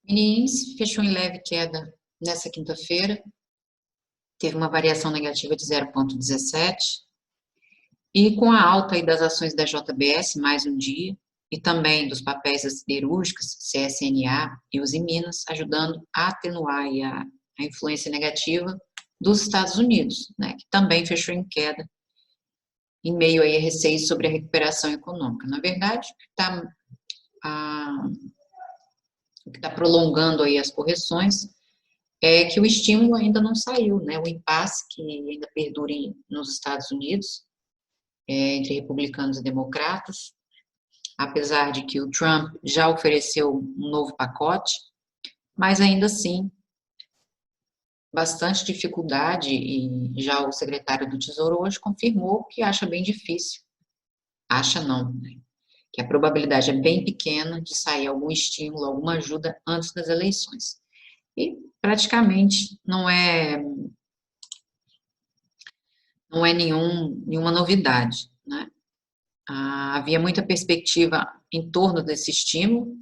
Mini índice fechou em leve queda nessa quinta-feira, teve uma variação negativa de 0,17, e com a alta aí das ações da JBS mais um dia, e também dos papéis das siderúrgicas, CSNA e Usiminas, ajudando a atenuar aí a influência negativa dos Estados Unidos, né, que também fechou em queda, em meio aí a receios sobre a recuperação econômica. Na verdade, o que está prolongando aí as correções é que o estímulo ainda não saiu, né? O impasse que ainda perdura nos Estados Unidos, entre republicanos e democratas, apesar de que o Trump já ofereceu um novo pacote, mas ainda assim, bastante dificuldade, e já o secretário do Tesouro hoje confirmou que acha bem difícil, acha não, né? Que a probabilidade é bem pequena de sair algum estímulo, alguma ajuda antes das eleições. E praticamente não é nenhuma novidade, né? Havia muita perspectiva em torno desse estímulo,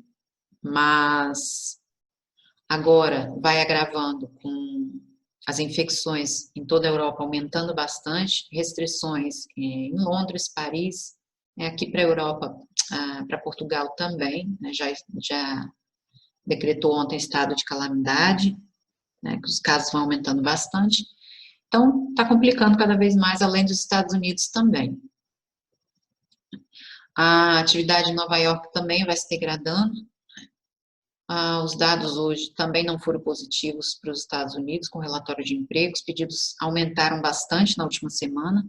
mas agora vai agravando com as infecções em toda a Europa aumentando bastante, restrições em Londres, Paris, aqui para a Europa, para Portugal também, né, já decretou ontem estado de calamidade, né, que os casos vão aumentando bastante. Então, está complicando cada vez mais, além dos Estados Unidos também. A atividade em Nova York também vai se degradando. Os dados hoje também não foram positivos para os Estados Unidos, com relatório de emprego. Os pedidos aumentaram bastante na última semana.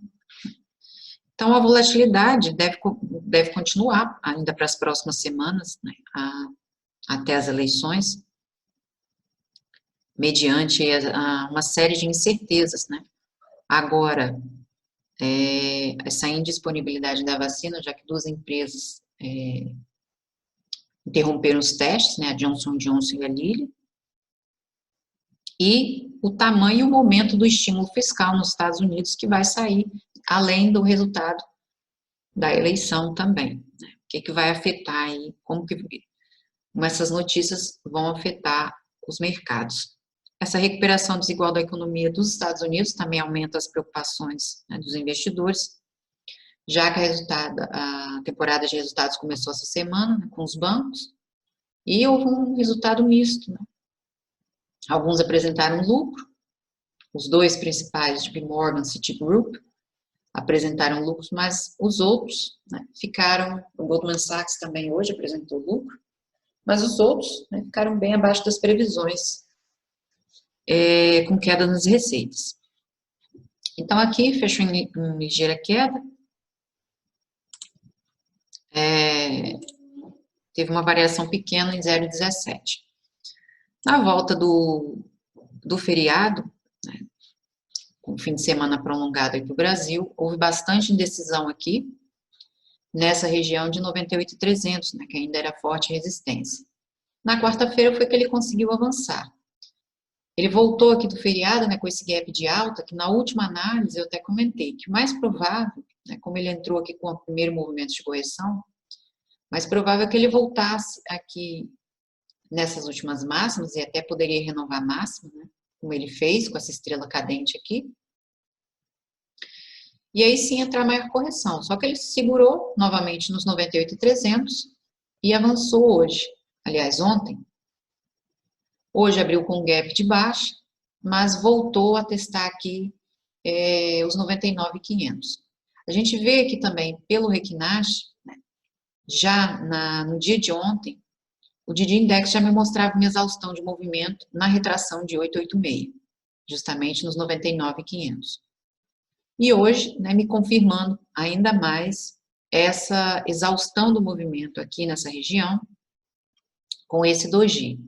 Então, a volatilidade deve continuar ainda para as próximas semanas, né, até as eleições, mediante uma série de incertezas, né? Agora, essa indisponibilidade da vacina, já que duas empresas interromperam os testes, né, a Johnson & Johnson e a Lilly, e o tamanho e o momento do estímulo fiscal nos Estados Unidos, que vai sair além do resultado da eleição também, né? O que vai afetar aí, como essas notícias vão afetar os mercados. Essa recuperação desigual da economia dos Estados Unidos também aumenta as preocupações, né, dos investidores, já que a temporada de resultados começou essa semana, né, com os bancos, e houve um resultado misto, né? Alguns apresentaram lucro, os dois principais, JP Morgan e Citigroup, apresentaram lucros, mas os outros, né, ficaram, o Goldman Sachs também hoje apresentou lucro, mas os outros, né, ficaram bem abaixo das previsões, com queda nas receitas. Então, aqui fechou em ligeira queda, teve uma variação pequena em 0,17. Na volta do feriado, né, com o fim de semana prolongado aqui no Brasil, houve bastante indecisão aqui, nessa região de 98,300, né, que ainda era forte resistência. Na quarta-feira foi que ele conseguiu avançar. Ele voltou aqui do feriado, né, com esse gap de alta, que na última análise eu até comentei que o mais provável, né, como ele entrou aqui com o primeiro movimento de correção, mais provável é que ele voltasse aqui nessas últimas máximas, e até poderia renovar a máxima, né, como ele fez com essa estrela cadente aqui, e aí sim entrar maior correção. Só que ele se segurou novamente nos 98,300 e avançou hoje. Aliás, ontem. Hoje abriu com um gap de baixa, mas voltou a testar aqui os 99,500. A gente vê aqui também, pelo Requinash, né, já no dia de ontem, o Didi Index já me mostrava uma exaustão de movimento na retração de 886, justamente nos 99,500. E hoje, né, me confirmando ainda mais essa exaustão do movimento aqui nessa região, com esse doji.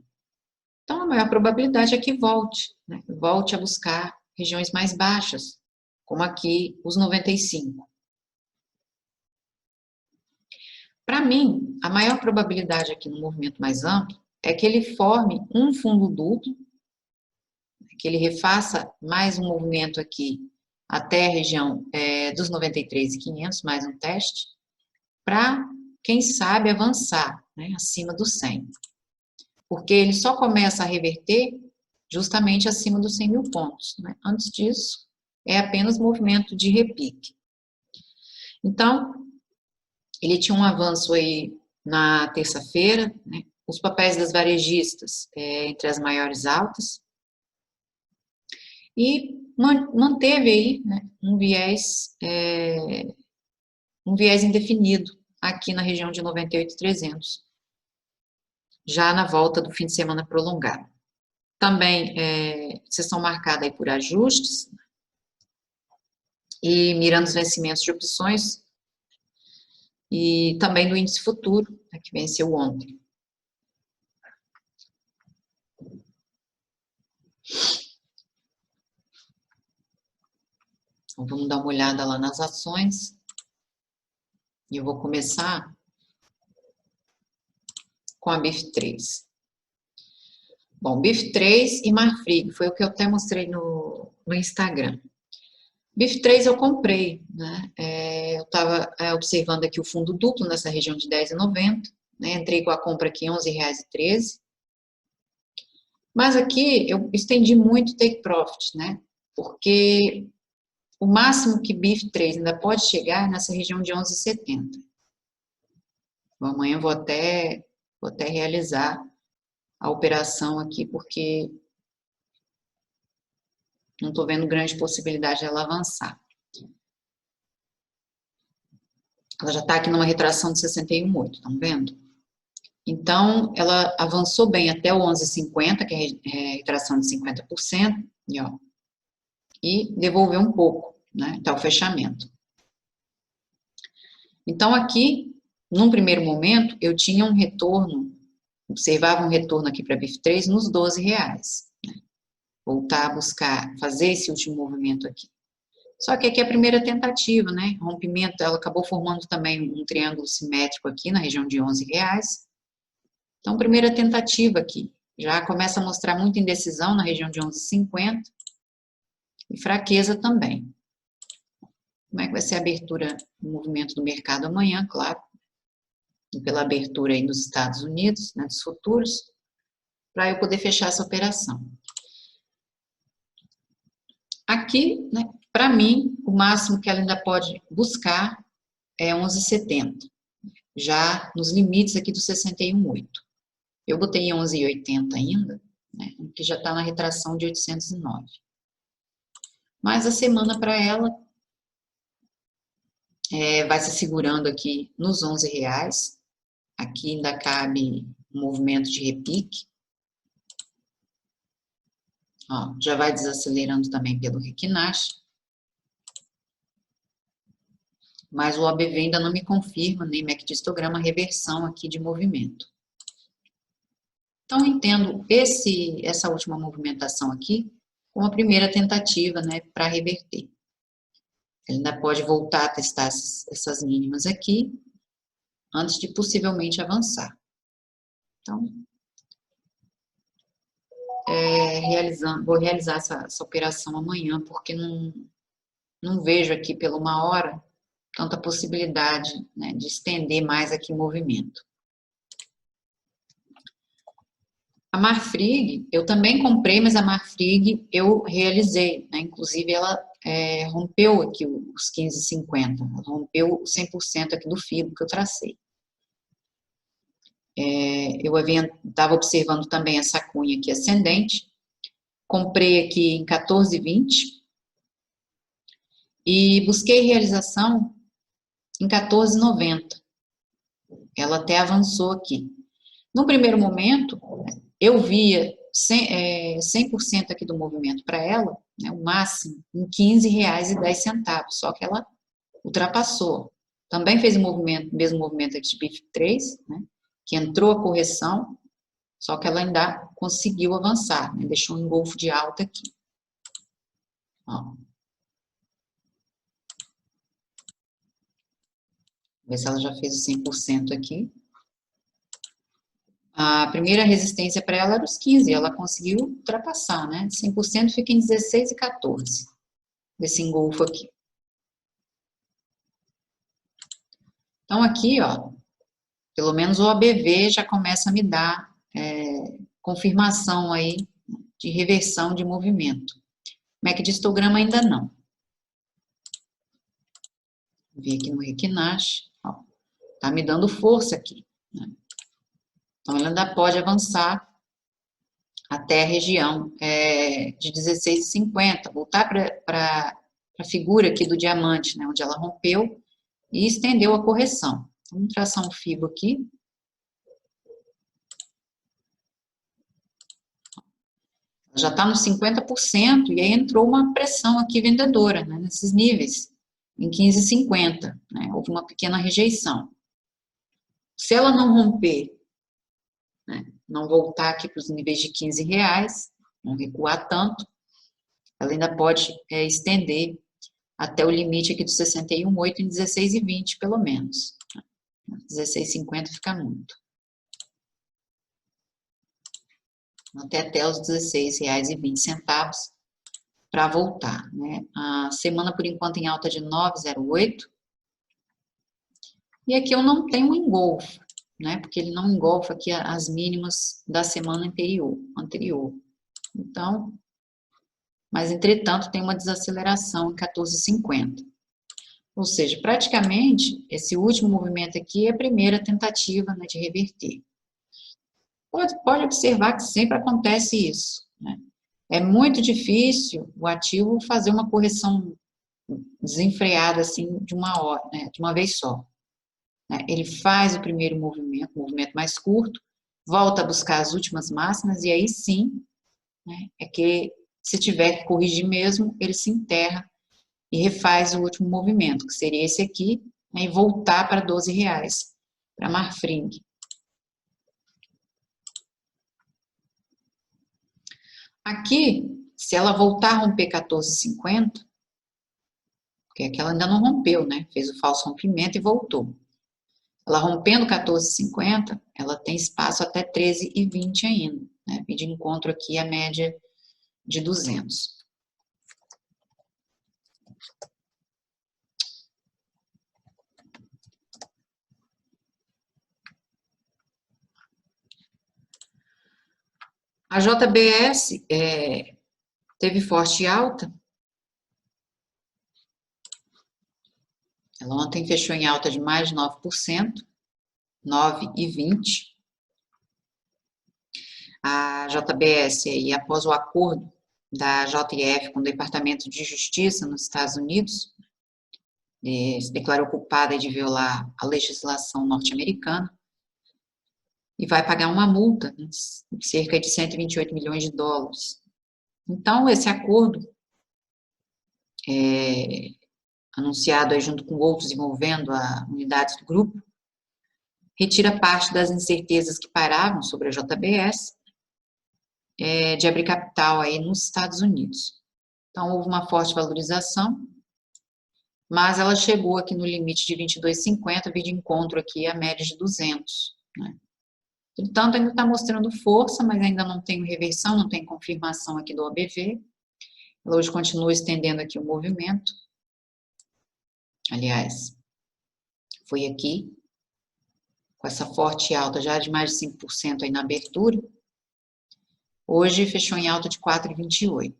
Então, a maior probabilidade é que volte, né, volte a buscar regiões mais baixas, como aqui os 95. Para mim, a maior probabilidade aqui no movimento mais amplo é que ele forme um fundo duplo, que ele refaça mais um movimento aqui até a região dos 93,500, mais um teste, para, quem sabe, avançar, né, acima do 100. porque ele só começa a reverter justamente acima dos 100 mil pontos, né? Antes disso, é apenas movimento de repique. Então, ele tinha um avanço aí na terça-feira, né? Os papéis das varejistas entre as maiores altas, e manteve aí, né, um viés indefinido aqui na região de 98.300, já na volta do fim de semana prolongado. Também sessão marcada aí por ajustes e mirando os vencimentos de opções e também do índice futuro, né, que venceu ontem. Então, vamos dar uma olhada lá nas ações. E eu vou começar com a BIF3. Bom, BIF3 e Marfrig, foi o que eu até mostrei no Instagram. BIF3 eu comprei, né? Eu estava observando aqui o fundo duplo nessa região de R$10,90, né? Entrei com a compra aqui R$11,13. Mas aqui eu estendi muito take profit, né? Porque o máximo que BIF3 ainda pode chegar é nessa região de 11,70. Amanhã vou até realizar a operação aqui, porque não estou vendo grande possibilidade dela avançar. Ela já está aqui numa retração de 61,8, estão vendo? Então, ela avançou bem até o 11,50, que é retração de 50%, e devolveu um pouco, né, até o fechamento. Então, aqui, num primeiro momento, eu tinha um retorno, observava um retorno aqui para a BIF3 nos R$12, né? Voltar a buscar, fazer esse último movimento aqui. Só que aqui é a primeira tentativa, né? Rompimento, ela acabou formando também um triângulo simétrico aqui na região de R$11. Então, primeira tentativa aqui. Já começa a mostrar muita indecisão na região de 11,50 e fraqueza também. Como é que vai ser a abertura do movimento do mercado amanhã, claro, e pela abertura aí nos Estados Unidos, né, dos futuros, para eu poder fechar essa operação. Aqui, né, para mim, o máximo que ela ainda pode buscar é 11,70, já nos limites aqui do 61,8. Eu botei em 11,80 ainda, né, que já está na retração de 809. Mas a semana para ela vai se segurando aqui nos R$11. Aqui ainda cabe um movimento de repique. Ó, já vai desacelerando também pelo Riquinache. Mas o OBV ainda não me confirma, nem MACD histograma, reversão aqui de movimento. Então, entendo essa última movimentação aqui como a primeira tentativa, né, para reverter. Ele ainda pode voltar a testar essas mínimas aqui, antes de possivelmente avançar. Então, vou realizar essa operação amanhã, porque não vejo aqui pela 1 hora tanta possibilidade, né, de estender mais aqui o movimento. A Marfrig, eu também comprei, mas a Marfrig eu realizei, né, inclusive ela rompeu aqui os 15,50, rompeu 100% aqui do fibro que eu tracei. Eu estava observando também essa cunha aqui ascendente, comprei aqui em 14,20 e busquei realização em 14,90. Ela até avançou aqui. No primeiro momento, eu via 100% aqui do movimento para ela, né, o máximo, em R$15,10, só que ela ultrapassou. Também fez o mesmo movimento aqui de BIF3, né, que entrou a correção, só que ela ainda conseguiu avançar, né, deixou um engolfo de alta aqui. Ó. Ver se ela já fez o 100% aqui. A primeira resistência para ela era os 15, ela conseguiu ultrapassar, né? 100% fica em 16,14, desse engolfo aqui. Então, aqui, ó, pelo menos o OBV já começa a me dar confirmação aí de reversão de movimento. MACD histograma ainda não. Vou vir aqui no Requinache, ó, tá me dando força aqui, né? Então, ela ainda pode avançar até a região de 16,50, voltar para a figura aqui do diamante, né, onde ela rompeu e estendeu a correção. Vamos traçar um FIBO aqui. Já está nos 50%, e aí entrou uma pressão aqui vendedora, né, nesses níveis, em 15,50, né, houve uma pequena rejeição. Se ela não romper, né, não voltar aqui para os níveis de R$15, não recuar tanto, ela ainda pode estender até o limite aqui dos 61,8 em 16,20, pelo menos. 16,50 fica muito. Até os R$16,20 para voltar, né? A semana, por enquanto, em alta de 9,08. E aqui eu não tenho um engolfo, né? Porque ele não engolfa aqui as mínimas da semana anterior. Então, mas, entretanto, tem uma desaceleração em 14,50. Ou seja, praticamente, esse último movimento aqui é a primeira tentativa, né, de reverter. Pode observar que sempre acontece isso, né? É muito difícil o ativo fazer uma correção desenfreada, assim, de uma hora, né, de uma vez só, né? Ele faz o primeiro movimento, um movimento mais curto, volta a buscar as últimas máximas, e aí sim, né, é que, se tiver que corrigir mesmo, ele se enterra e refaz o último movimento, que seria esse aqui, né, e voltar para R$12, para Marfrig. Aqui, se ela voltar a romper 14,50, porque aquela ainda não rompeu, né? Fez o falso rompimento e voltou. Ela rompendo 14,50, ela tem espaço até 13,20 ainda, né? E de encontro aqui a média de 200. A JBS teve forte alta. Ela ontem fechou em alta de mais de 9%, 9,20%. A JBS, aí, após o acordo da JF com o Departamento de Justiça nos Estados Unidos, se declarou culpada de violar a legislação norte-americana e vai pagar uma multa, né, de cerca de 128 milhões de dólares. Então, esse acordo, anunciado aí junto com outros envolvendo a unidades do grupo, retira parte das incertezas que paravam sobre a JBS de abrir capital aí nos Estados Unidos. Então, houve uma forte valorização, mas ela chegou aqui no limite de 22,50, de encontro aqui a média de 200, né? Portanto, ainda está mostrando força, mas ainda não tem reversão, não tem confirmação aqui do OBV. Ela hoje continua estendendo aqui o movimento. Aliás, foi aqui, com essa forte alta já de mais de 5% aí na abertura. Hoje fechou em alta de 4,28.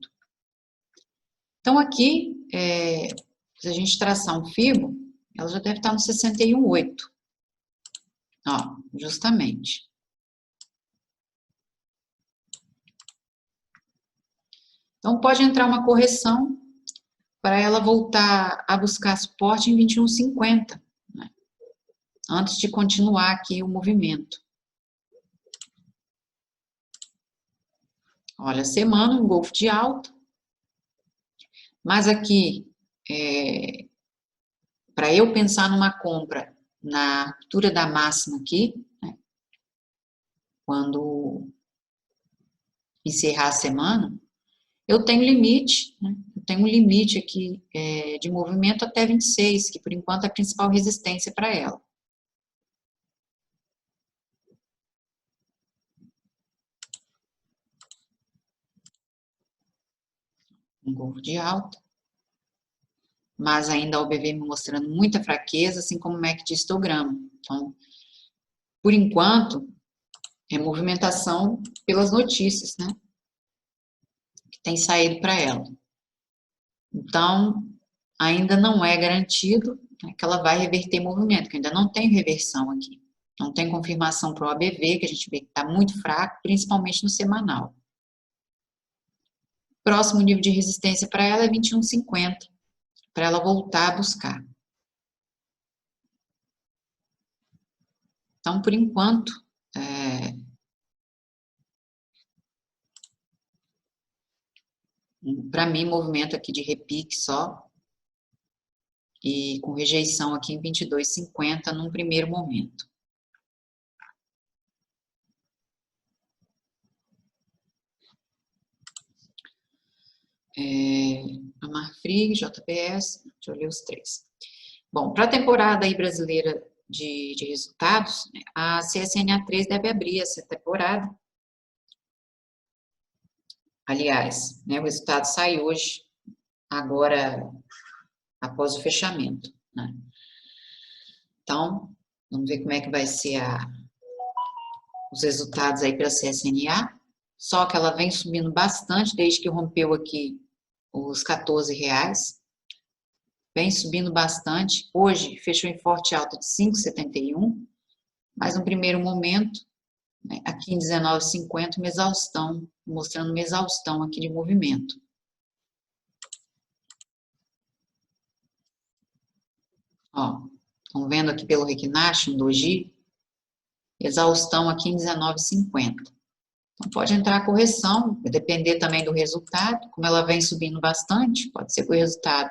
Então, aqui, se a gente traçar um FIBO, ela já deve estar no 61,8. Ó, justamente. Então, pode entrar uma correção para ela voltar a buscar suporte em 21,50, né, antes de continuar aqui o movimento. Olha, semana, um golfo de alta, mas aqui, para eu pensar numa compra na ruptura da máxima aqui, né, quando encerrar a semana, eu tenho limite, né? Eu tenho um limite aqui de movimento até 26, que por enquanto é a principal resistência para ela. Um golfo de alta, mas ainda o BV me mostrando muita fraqueza, assim como o MACD histograma. Então, por enquanto, É movimentação pelas notícias, né? Que tem saído para ela. Então, ainda não é garantido, né, que ela vai reverter movimento, que ainda não tem reversão aqui. Não tem confirmação para o ABV, que a gente vê que está muito fraco, principalmente no semanal. Próximo nível de resistência para ela é 21,50, para ela voltar a buscar. Então, por enquanto, para mim, movimento aqui de repique só, e com rejeição aqui em 22,50 num primeiro momento. A Marfrig, JBS, deixa eu ler os três. Bom, para a temporada aí brasileira de resultados, né, a CSNA3 deve abrir essa temporada. Aliás, né, o resultado sai hoje, agora após o fechamento, né? Então, vamos ver como é que vai ser os resultados aí para a CSNA. Só que ela vem subindo bastante desde que rompeu aqui os R$14. Vem subindo bastante. Hoje fechou em forte alta de 5,71, mas no primeiro momento, né, aqui em 19,50, uma exaustão, mostrando uma exaustão aqui de movimento. Ó, estão vendo aqui pelo Reiknash, um doji, exaustão aqui em 19,50. Então, pode entrar a correção, vai depender também do resultado, como ela vem subindo bastante, pode ser que o resultado,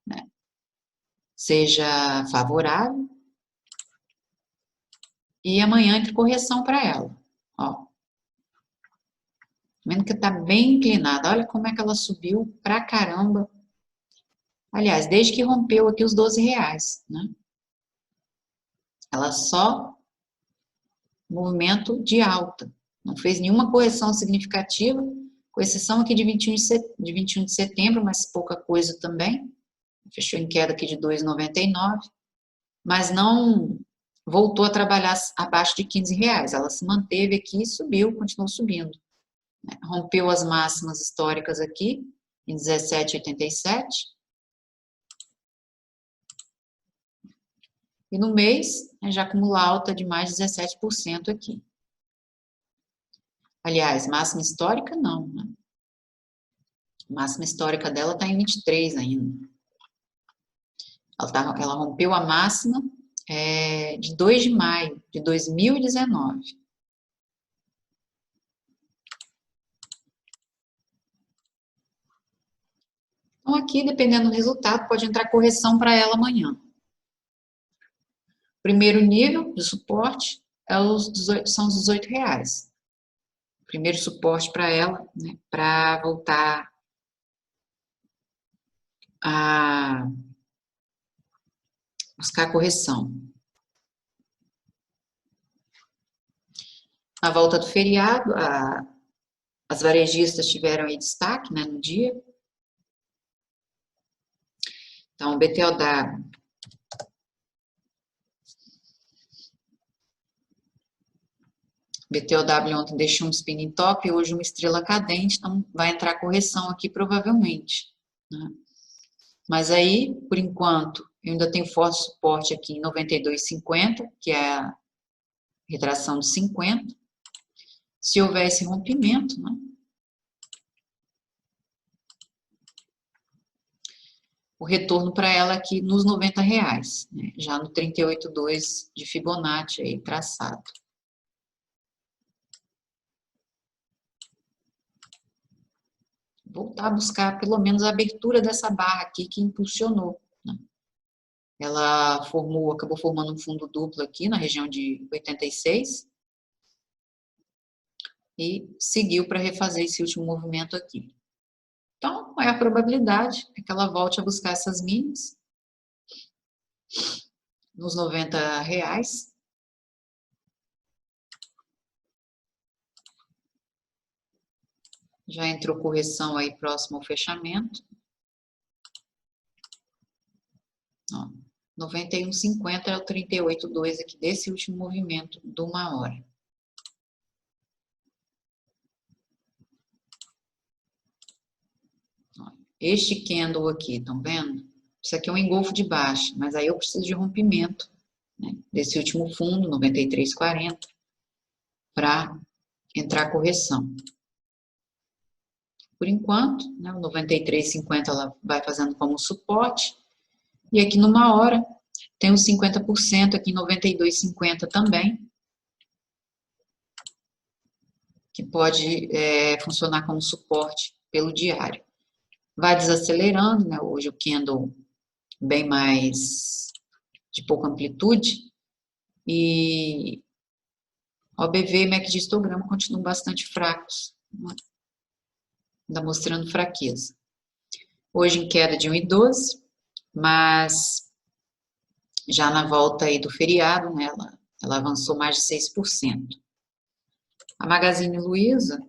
né, seja favorável, e amanhã entre correção para ela. Ó, vendo que está bem inclinada, olha como é que ela subiu pra caramba. Aliás, desde que rompeu aqui os R$12, né? Ela só movimento de alta, não fez nenhuma correção significativa, com exceção aqui de 21 de setembro, mas pouca coisa também. Fechou em queda aqui de 2,99, mas não voltou a trabalhar abaixo de R$15. Ela se manteve aqui e subiu, continuou subindo. Rompeu as máximas históricas aqui, em 17,87. E no mês, já acumula alta de mais de 17% aqui. Aliás, máxima histórica não, né? A máxima histórica dela está em 23 ainda. Ela rompeu a máxima de 2 de maio de 2019. Então, aqui, dependendo do resultado, pode entrar correção para ela amanhã. Primeiro nível de suporte são os R$18. Primeiro suporte para ela, né, para voltar a buscar correção. Na volta do feriado, as varejistas tiveram aí destaque, né, no dia. Então, o BTOW ontem deixou um spinning top e hoje uma estrela cadente, então vai entrar correção aqui provavelmente, né? Mas aí, por enquanto, eu ainda tenho forte suporte aqui em 92,50, que é a retração de 50. Se houver esse rompimento, né, o retorno para ela aqui nos R$90, né, já no 38,2 de Fibonacci aí traçado. Voltar a buscar pelo menos a abertura dessa barra aqui que impulsionou, né? Ela acabou formando um fundo duplo aqui na região de 86 e seguiu para refazer esse último movimento aqui. Então, qual é a probabilidade? É que ela volte a buscar essas mínimas nos R$90. Já entrou correção aí próximo ao fechamento. Ó, 91,50 é o 38,2 aqui desse último movimento de 1 hora. este candle aqui, estão vendo? Isso aqui é um engolfo de baixa, mas aí eu preciso de rompimento, né, desse último fundo, 93,40, para entrar correção. Por enquanto, né, o 93,50 ela vai fazendo como suporte, e aqui numa hora tem os 50% aqui em 92,50 também, que pode funcionar como suporte pelo diário. Vai desacelerando, né? Hoje o candle bem mais de pouca amplitude, e OBV e MACD histograma continuam bastante fracos, né? Ainda mostrando fraqueza. Hoje em queda de 1,12, mas já na volta aí do feriado, né, ela avançou mais de 6%. A Magazine Luiza,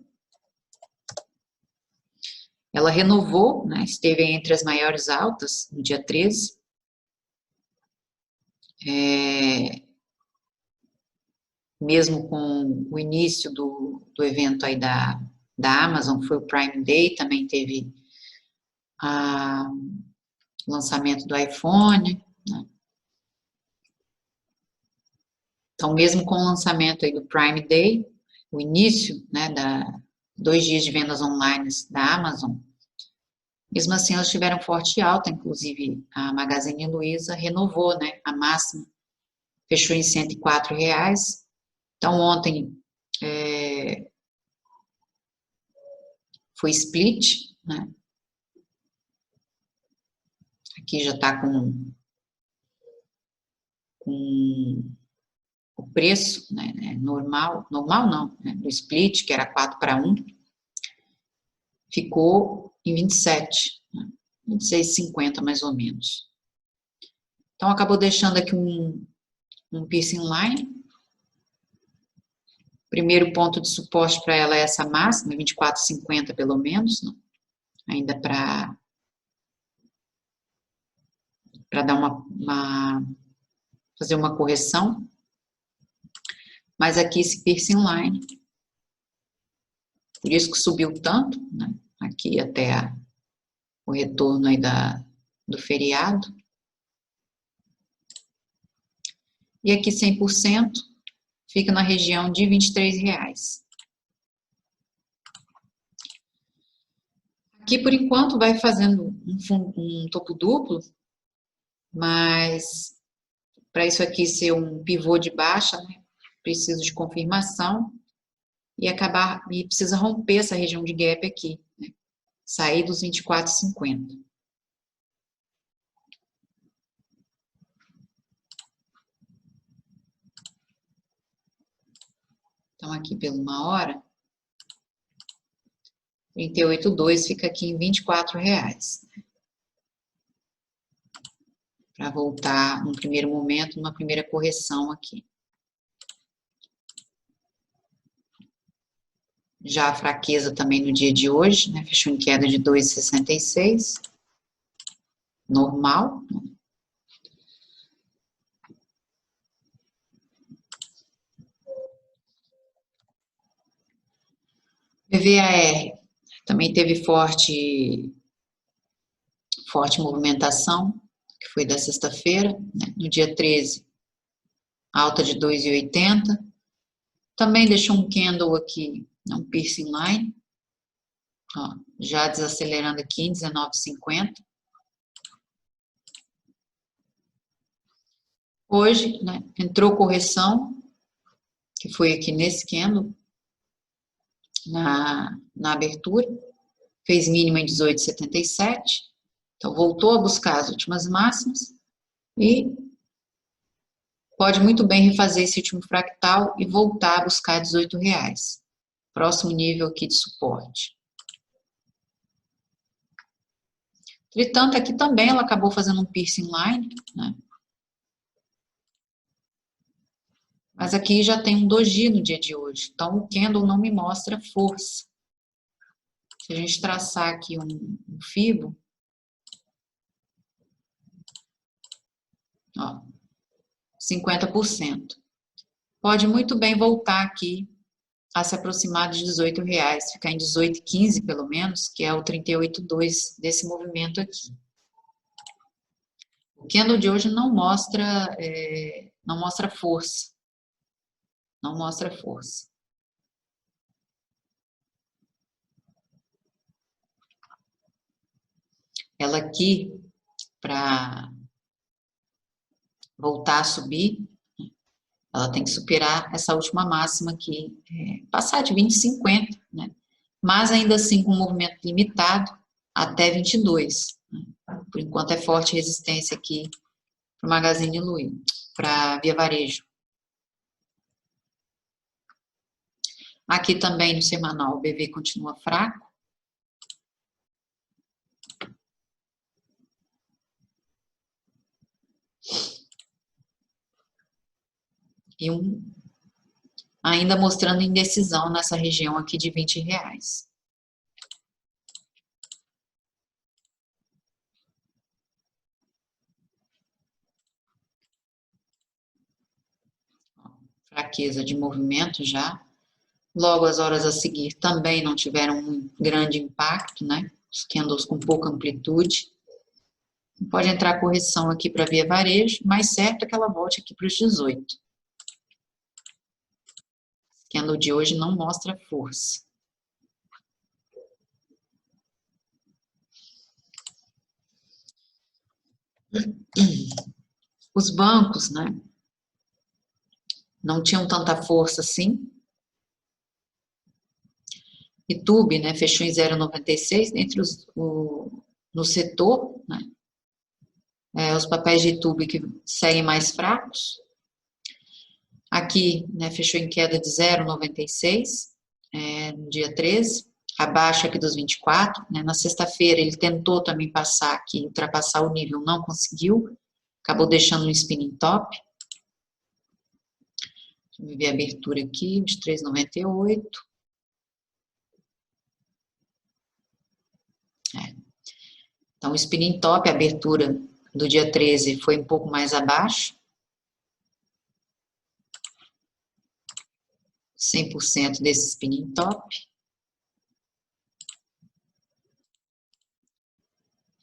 ela renovou, né, esteve entre as maiores altas no dia 13. Mesmo com o início do evento aí da Amazon, foi o Prime Day, também teve o lançamento do iPhone, né? Então, mesmo com o lançamento aí do Prime Day, o início, né, 2 dias de vendas online da Amazon, mesmo assim elas tiveram forte alta, inclusive a Magazine Luiza renovou, né, a máxima, fechou em R$104. Então, ontem foi split, né? Aqui já está com o preço, né, normal não, né, do split, que era 4-1, ficou em 27, né, 26,50 mais ou menos. Então, acabou deixando aqui um piercing line. Primeiro ponto de suporte para ela é essa máxima, 24,50 pelo menos, né, ainda para dar fazer uma correção. Mas aqui esse piercing line, por isso que subiu tanto, né, aqui até o retorno aí do feriado. E aqui 100% fica na região de R$23. Aqui, por enquanto, vai fazendo um topo duplo, mas para isso aqui ser um pivô de baixa, né, preciso de confirmação e precisa romper essa região de gap aqui, né, sair dos 24,50. Então, aqui pela 1 hora, 38,2 fica aqui em R$24. Para voltar num primeiro momento, numa primeira correção aqui. Já a fraqueza também no dia de hoje, né, fechou em queda de 2,66, normal. PVAR também teve forte movimentação, que foi da sexta-feira, né, no dia 13, alta de 2,80. Também deixou um candle aqui, um piercing line, ó, já desacelerando aqui em 19,50. Hoje, né, entrou correção, que foi aqui nesse candle, na abertura, fez mínima em 18,77, então voltou a buscar as últimas máximas e pode muito bem refazer esse último fractal e voltar a buscar R$18. Próximo nível aqui de suporte. Entretanto, aqui também ela acabou fazendo um piercing line, né? Mas aqui já tem um doji no dia de hoje, então o candle não me mostra força. Se a gente traçar aqui um fibo, ó, 50%. Pode muito bem voltar aqui a se aproximar de R$18, ficar em 18,15 pelo menos, que é o 38,2 desse movimento aqui. O candle de hoje não mostra força. Não mostra força. Ela aqui, para voltar a subir, ela tem que superar essa última máxima aqui, passar de 20,50, né? Mas ainda assim com um movimento limitado até 22. Né? Por enquanto é forte resistência aqui para o Magazine Luiza, para Via Varejo. Aqui também no semanal o BV continua fraco. E ainda mostrando indecisão nessa região aqui de R$20. Fraqueza de movimento já. Logo, as horas a seguir também não tiveram um grande impacto, né? Os candles com pouca amplitude. Pode entrar correção aqui para Via Varejo, mas certo é que ela volte aqui para os 18. O candle de hoje não mostra força. Os bancos, né? Não tinham tanta força assim. Itube, né, fechou em 0,96 entre no setor, né, os papéis de Itube que seguem mais fracos. Aqui, né, fechou em queda de 0,96 no dia 13, abaixo aqui dos 24, né, na sexta-feira ele tentou também passar aqui, ultrapassar o nível, não conseguiu, acabou deixando um spinning top. Deixa eu ver a abertura aqui, 23,98. Então, o spinning top, a abertura do dia 13 foi um pouco mais abaixo. 100% desse spinning top.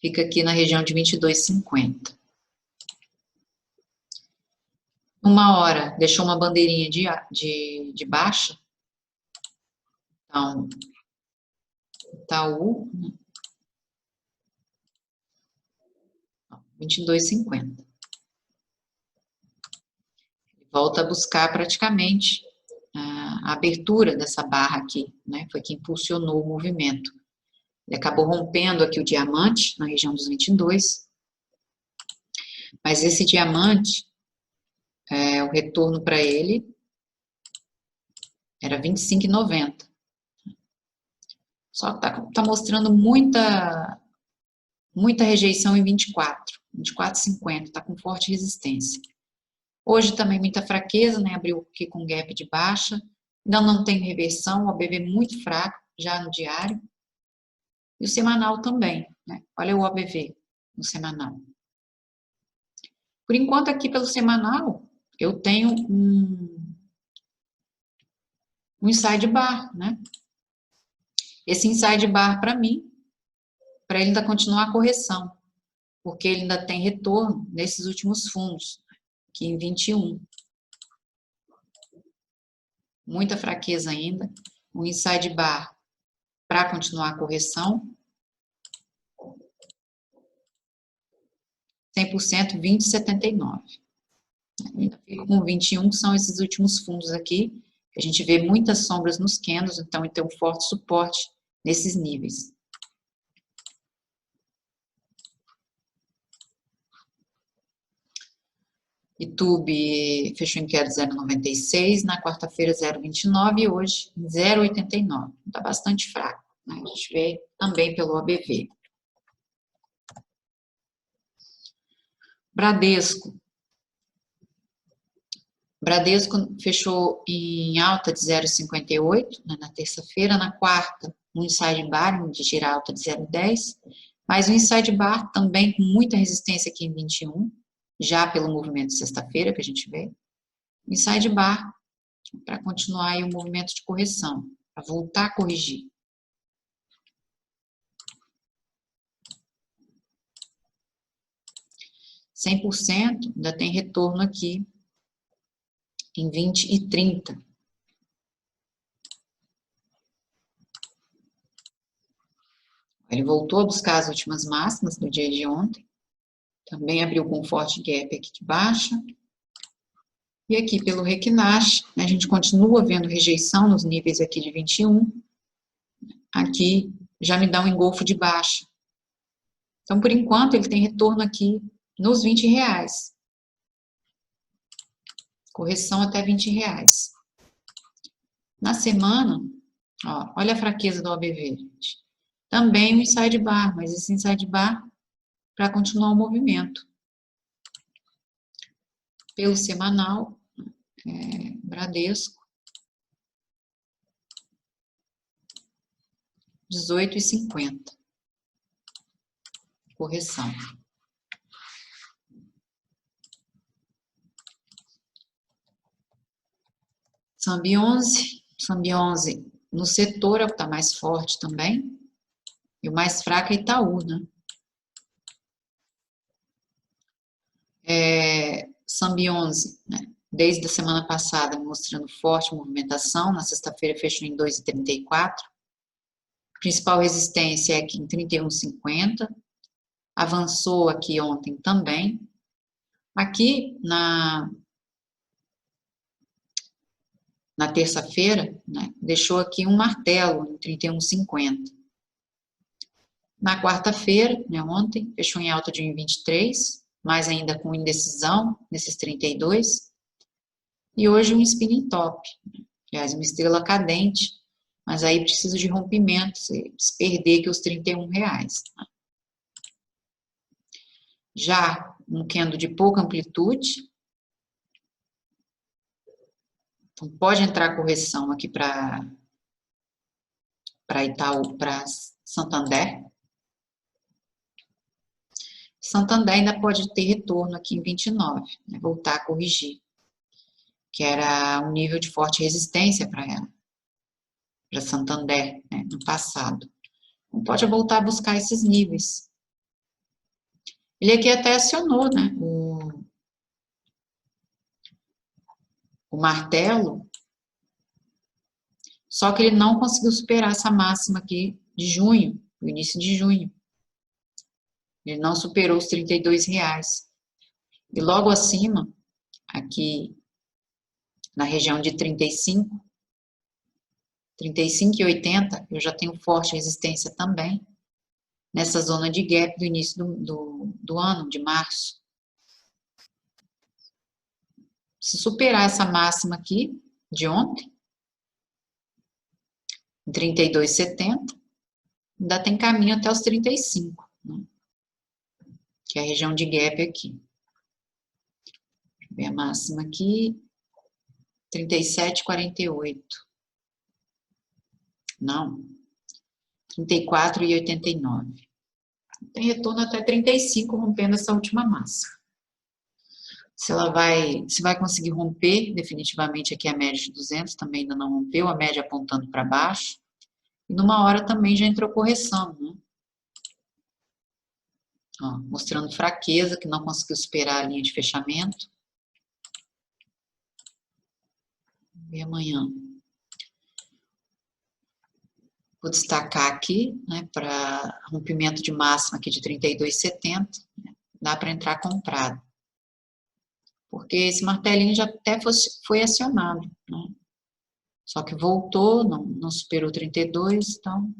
Fica aqui na região de 22,50. Uma hora, deixou uma bandeirinha de baixa. Então, Itaú, 22,50. Volta a buscar praticamente a abertura dessa barra aqui, né? Foi que impulsionou o movimento. Ele acabou rompendo aqui o diamante na região dos 22. Mas esse diamante, o retorno para ele era 25,90. Só que tá mostrando muita rejeição em 24,50, tá com forte resistência. Hoje também muita fraqueza, né? Abriu aqui com gap de baixa, ainda não tem reversão, o OBV muito fraco já no diário. E o semanal também, né? Olha o OBV no semanal. Por enquanto aqui pelo semanal, eu tenho um inside bar, né? Esse inside bar para mim, para ele ainda continuar a correção, porque ele ainda tem retorno nesses últimos fundos, aqui em 21. Muita fraqueza ainda, um inside bar para continuar a correção, 100%, 20,79. Ainda fico com 21, que são esses últimos fundos aqui, que a gente vê muitas sombras nos candles, então ele tem um forte suporte nesses níveis. Itube fechou em queda 0,96, na quarta-feira 0,29 e hoje 0,89. Está bastante fraco, né? A gente vê também pelo OBV. Bradesco fechou em alta de 0,58, né, na terça-feira. Na quarta, um inside bar de girar alta de 0,10, mas um inside bar também com muita resistência aqui em 21, já pelo movimento de sexta-feira que a gente vê. Inside bar para continuar aí o movimento de correção, para voltar a corrigir. %, ainda tem retorno aqui em 20 e 30. Ele voltou a buscar as últimas máximas do dia de ontem. Também abriu com um forte gap aqui de baixa. E aqui pelo REC NASH, a gente continua vendo rejeição nos níveis aqui de 21. Aqui já me dá um engolfo de baixa. Então, por enquanto, ele tem retorno aqui nos R$20. Correção até R$20. Na semana, ó, olha a fraqueza do OBV, gente. Também um inside bar, mas esse inside bar para continuar o movimento. Pelo semanal, Bradesco, 18,50. Correção. Sambi 11 no setor é o que está mais forte também. E o mais fraco é Itaú, né? Sambi 11, né? Desde a semana passada mostrando forte movimentação, na sexta-feira fechou em 2,34. Principal resistência é aqui em 31,50. Avançou aqui ontem também. Aqui na terça-feira, né, deixou aqui um martelo em 31,50. Na quarta-feira, né, ontem, fechou em alta de 1,23, mais ainda com indecisão nesses 32. E hoje um spinning top, aliás, uma estrela cadente, mas aí precisa de rompimento, se perder aqui os R$31. Tá? Já um candle de pouca amplitude, então pode entrar correção aqui para Itaú, para Santander. Santander ainda pode ter retorno aqui em 29, né, voltar a corrigir, que era um nível de forte resistência para ela, para Santander, né, no passado. Então, pode voltar a buscar esses níveis. Ele aqui até acionou, né, o martelo, só que ele não conseguiu superar essa máxima aqui de junho, no início de junho. Ele não superou os R$32. E logo acima, aqui na região de 35,80, eu já tenho forte resistência também, nessa zona de gap do início do ano, de março. Se superar essa máxima aqui, de ontem, 32,70, ainda tem caminho até os 35, né? Que é a região de gap aqui. Deixa eu ver a máxima aqui, 37,48. Não, 34,89. Tem retorno até 35, rompendo essa última máxima. Se vai conseguir romper definitivamente aqui a média de 200, também ainda não rompeu, a média apontando para baixo. E numa hora também já entrou correção, né? Ó, mostrando fraqueza, que não conseguiu superar a linha de fechamento. Vamos ver amanhã. Vou destacar aqui, né, para rompimento de máxima aqui de 32,70, né, dá para entrar comprado. Porque esse martelinho já até foi acionado, né? Só que voltou, não superou 32, então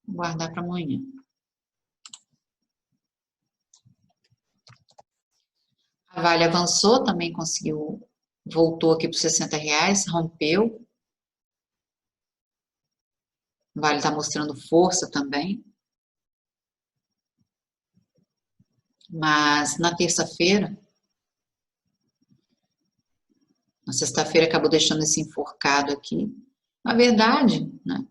vou guardar para amanhã. A Vale avançou, também conseguiu, voltou aqui para os R$60, rompeu. O Vale está mostrando força também. Mas na terça-feira, na sexta-feira acabou deixando esse enforcado aqui. Na verdade, né,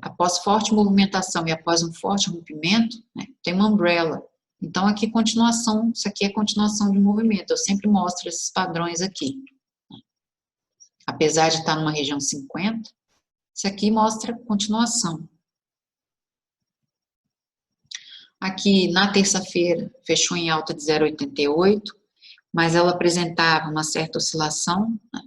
após forte movimentação e após um forte rompimento, né, tem uma umbrella. Então, aqui continuação, isso aqui é continuação de movimento. Eu sempre mostro esses padrões aqui. apesar de estar numa região 50, isso aqui mostra continuação. Aqui, na terça-feira, fechou em alta de 0,88, mas ela apresentava uma certa oscilação, né?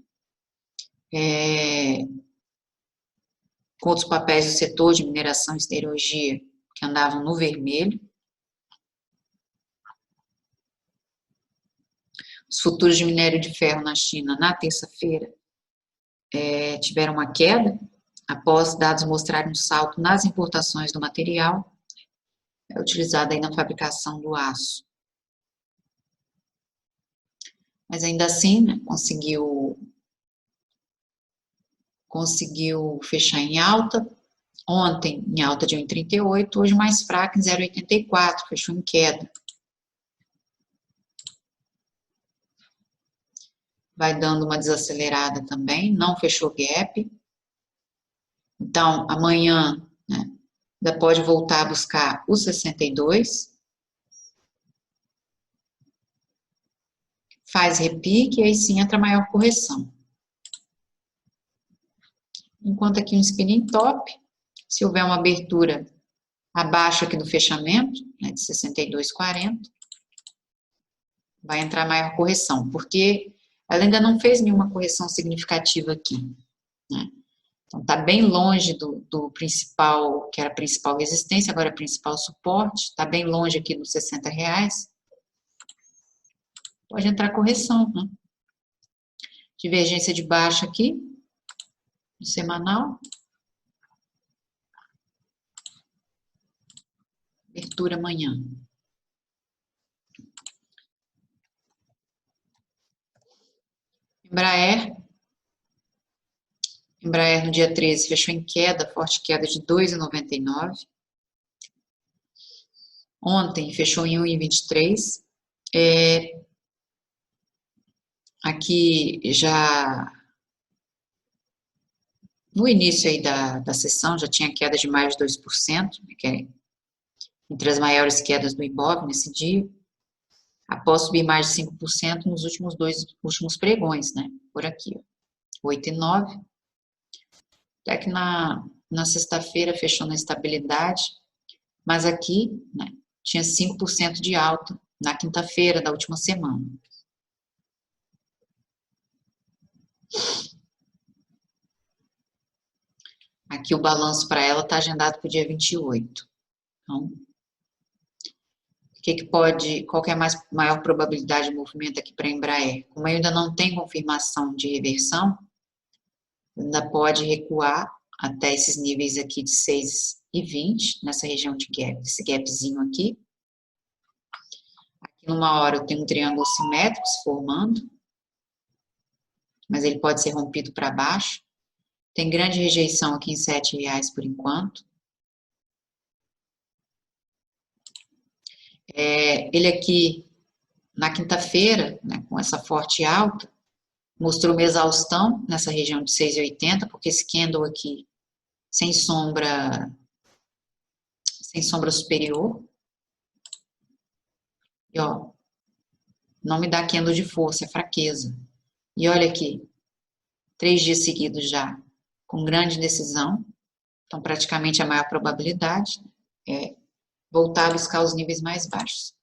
Com outros papéis do setor de mineração e siderurgia que andavam no vermelho. Os futuros de minério de ferro na China, na terça-feira, tiveram uma queda, após dados mostrarem um salto nas importações do material, utilizado aí na fabricação do aço. Mas ainda assim, né, conseguiu fechar em alta. Ontem em alta de 1,38, hoje mais fraca em 0,84, fechou em queda. Vai dando uma desacelerada também, não fechou gap. Então, amanhã, né, ainda pode voltar a buscar os 62. Faz repique e aí sim entra maior correção. Enquanto aqui no spinning top, se houver uma abertura abaixo aqui do fechamento, né, de 62,40, vai entrar maior correção, porque ela ainda não fez nenhuma correção significativa aqui, né? Então, está bem longe do principal, que era a principal resistência, agora é principal suporte, está bem longe aqui dos R$60. Pode entrar correção, né? Divergência de baixa aqui, no semanal. Abertura amanhã. Embraer no dia 13 fechou em queda, forte queda de 2,99. Ontem fechou em 1,23. Aqui já no início aí da sessão já tinha queda de mais de 2%, que é entre as maiores quedas do Ibov nesse dia, após subir mais de 5% nos últimos pregões, né? Por aqui, ó, 8,9. Até que na sexta-feira fechou na estabilidade, mas aqui, né, tinha 5% de alta na quinta-feira da última semana. Aqui o balanço para ela está agendado para o dia 28. Então, qual que é a maior probabilidade de movimento aqui para a Embraer? Como ainda não tem confirmação de reversão, ainda pode recuar até esses níveis aqui de 6,20, nessa região de gap, esse gapzinho aqui. Aqui numa hora eu tenho um triângulo simétrico se formando, mas ele pode ser rompido para baixo. Tem grande rejeição aqui em R$7 por enquanto. Ele aqui, na quinta-feira, né, com essa forte alta, mostrou uma exaustão nessa região de 6,80, porque esse candle aqui, sem sombra superior. E ó, não me dá candle de força, é fraqueza. E olha aqui, 3 dias seguidos já, com grande decisão. Então, praticamente a maior probabilidade é voltar a buscar os níveis mais baixos.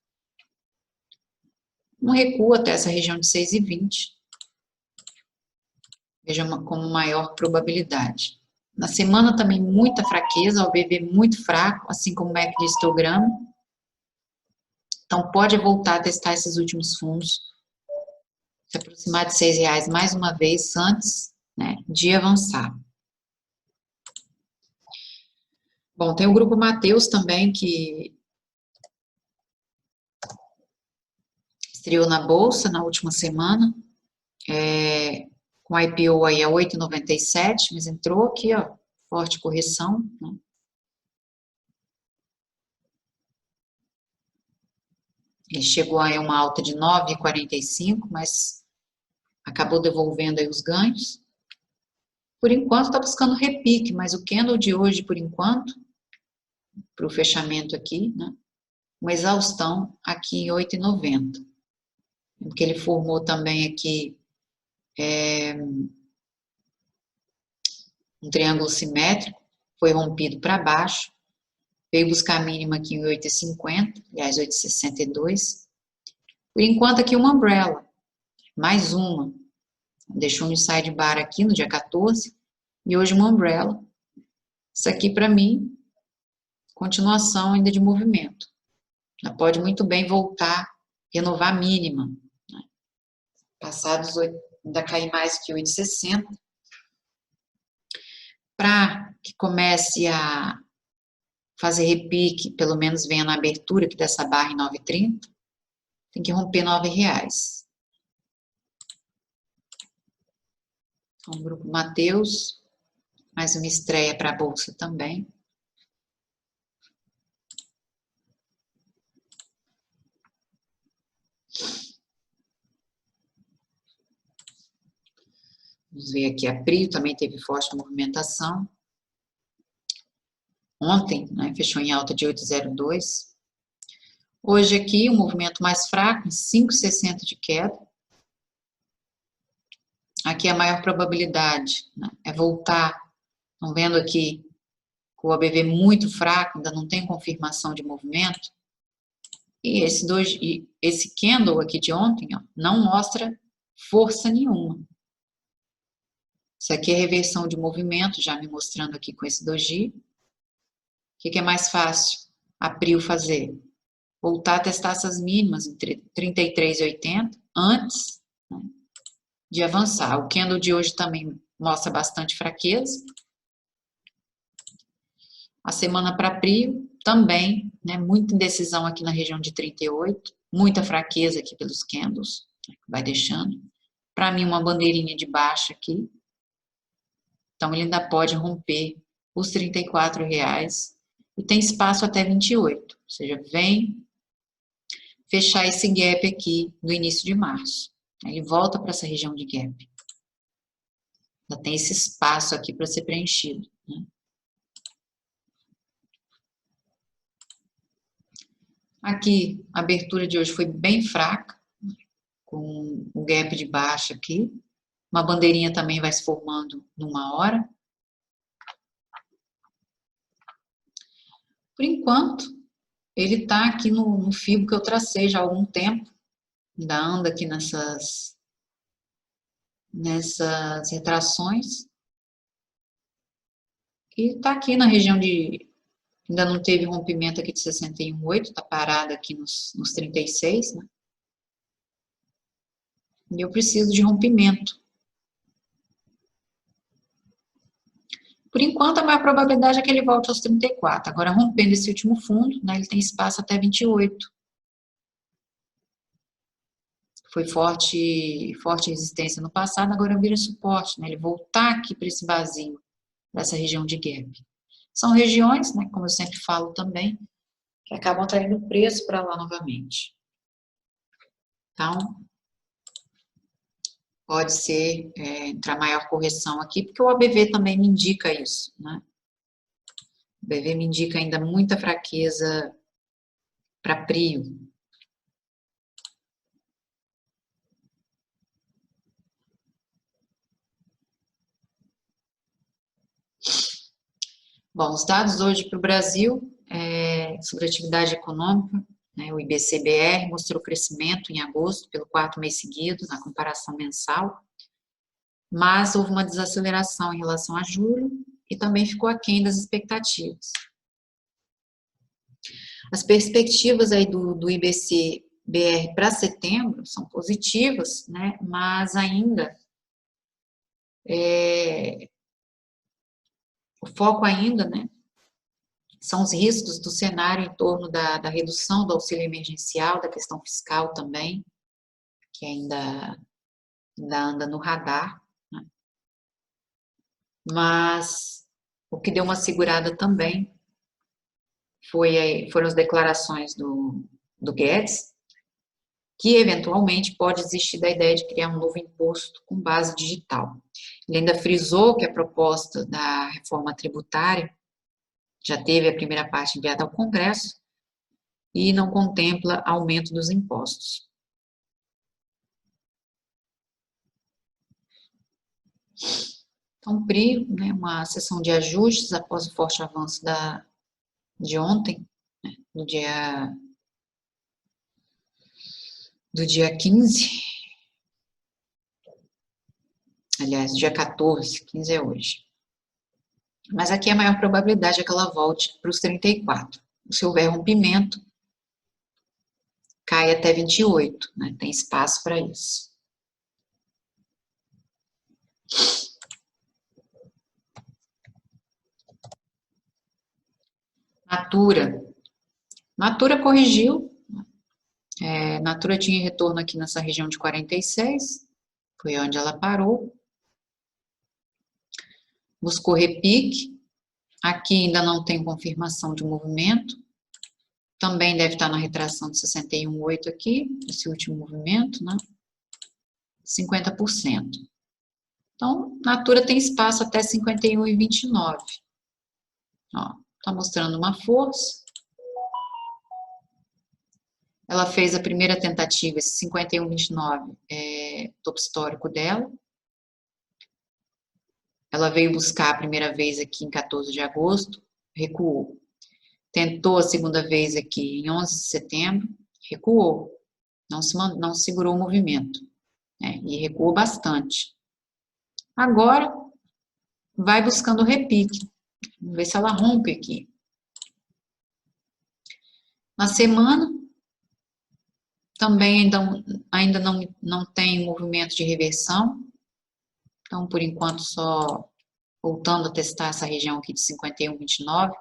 Um recuo até essa região de 6,20. Veja como maior probabilidade. Na semana também muita fraqueza, o BB muito fraco, assim como o MACD de histograma. Então pode voltar a testar esses últimos fundos, se aproximar de R$6 mais uma vez antes, né, de avançar. Bom, tem o grupo Mateus também, que estreou na Bolsa na última semana, com a IPO aí a 8,97, mas entrou aqui, ó, forte correção, né? Ele chegou a uma alta de 9,45, mas acabou devolvendo aí os ganhos. Por enquanto está buscando repique, mas o candle de hoje, por enquanto, para o fechamento aqui, né, uma exaustão aqui em 8,90. Porque ele formou também aqui um triângulo simétrico, foi rompido para baixo, veio buscar a mínima aqui em 8,50, aliás, 8,62. Por enquanto aqui uma umbrella, mais uma. Deixou um inside bar aqui no dia 14, e hoje uma umbrella. Isso aqui para mim, continuação ainda de movimento. Ela pode muito bem voltar, renovar a mínima. Né? Passados 8, ainda cair mais que 8,60. Para que comece a fazer repique, pelo menos venha na abertura aqui dessa barra em 9,30, tem que romper R$9. Então, o grupo Mateus, mais uma estreia para a bolsa também. Vamos ver aqui, a Prio também teve forte movimentação. Ontem, né, fechou em alta de 8,02. Hoje aqui, um movimento mais fraco, em 5,60 de queda. Aqui a maior probabilidade, né, é voltar. Estão vendo aqui com o ABV muito fraco, ainda não tem confirmação de movimento. E esse candle aqui de ontem, ó, não mostra força nenhuma. Isso aqui é reversão de movimento, já me mostrando aqui com esse doji. O que é mais fácil a Prio fazer? Voltar a testar essas mínimas entre 33,80 antes, né, de avançar. O candle de hoje também mostra bastante fraqueza. A semana para Prio também, né, muita indecisão aqui na região de 38, muita fraqueza aqui pelos candles, né, vai deixando. Para mim, uma bandeirinha de baixa aqui. Então, ele ainda pode romper os R$34 e tem espaço até 28, ou seja, vem fechar esse gap aqui no início de março. Ele volta para essa região de gap. Ainda tem esse espaço aqui para ser preenchido, né? Aqui, a abertura de hoje foi bem fraca, com o gap de baixa aqui. Uma bandeirinha também vai se formando numa hora. Por enquanto, ele está aqui no fibo que eu tracei já há algum tempo. Ainda anda aqui nessas retrações. E está aqui na região de... Ainda não teve rompimento aqui de 61,8, está parado aqui nos 36, né? E eu preciso de rompimento. Por enquanto, a maior probabilidade é que ele volte aos 34. Agora, rompendo esse último fundo, né, ele tem espaço até 28. Foi forte resistência no passado, agora vira suporte, né? Ele voltar aqui para esse vazio, dessa região de gap. São regiões, né, como eu sempre falo também, que acabam atraindo o preço para lá novamente. Então, pode ser entrar maior correção aqui, porque o ABV também me indica isso, né? O ABV me indica ainda muita fraqueza para Prio. Bom, os dados hoje para o Brasil sobre atividade econômica, né, o IBC-BR mostrou crescimento em agosto pelo 4º mês seguido, na comparação mensal, mas houve uma desaceleração em relação a julho e também ficou aquém das expectativas. As perspectivas aí do IBC-BR para setembro são positivas, né, mas ainda o foco ainda, né, são os riscos do cenário em torno da redução do auxílio emergencial, da questão fiscal também, que ainda anda no radar, né? Mas o que deu uma segurada também foram as declarações do Guedes, que eventualmente pode existir da ideia de criar um novo imposto com base digital. Ele ainda frisou que a proposta da reforma tributária já teve a primeira parte enviada ao Congresso e não contempla aumento dos impostos. Então, PRI, né, uma sessão de ajustes após o forte avanço de ontem, né, do dia 15, aliás, dia 14, 15 é hoje. Mas aqui a maior probabilidade é que ela volte para os 34. Se houver rompimento, cai até 28, né? Tem espaço para isso. Natura corrigiu. Natura tinha retorno aqui nessa região de 46, foi onde ela parou. Buscou repique. Aqui ainda não tem confirmação de movimento. Também deve estar na retração de 61,8 aqui, esse último movimento, né? 50%. Então, Natura tem espaço até 51,29. Ó, tá mostrando uma força. Ela fez a primeira tentativa, esse 51,29, topo histórico dela. Ela veio buscar a primeira vez aqui em 14 de agosto, recuou. Tentou a segunda vez aqui em 11 de setembro, recuou. Não segurou o movimento, né, e recuou bastante. Agora, vai buscando o repique. Vamos ver se ela rompe aqui. Na semana, também ainda não tem movimento de reversão. Então, por enquanto, só voltando a testar essa região aqui de 51,29,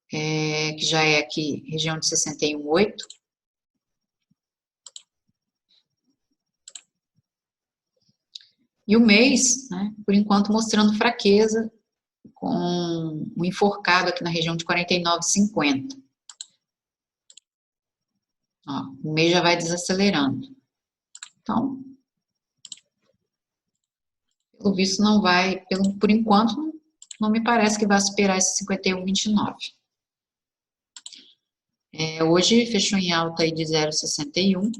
que já é aqui região de 61,8. E o mês, né, por enquanto, mostrando fraqueza, com um enforcado aqui na região de 49,50. O mês já vai desacelerando. Então, pelo visto, não vai, por enquanto, não me parece que vai superar esse 51,29. Hoje fechou em alta aí de 0,61.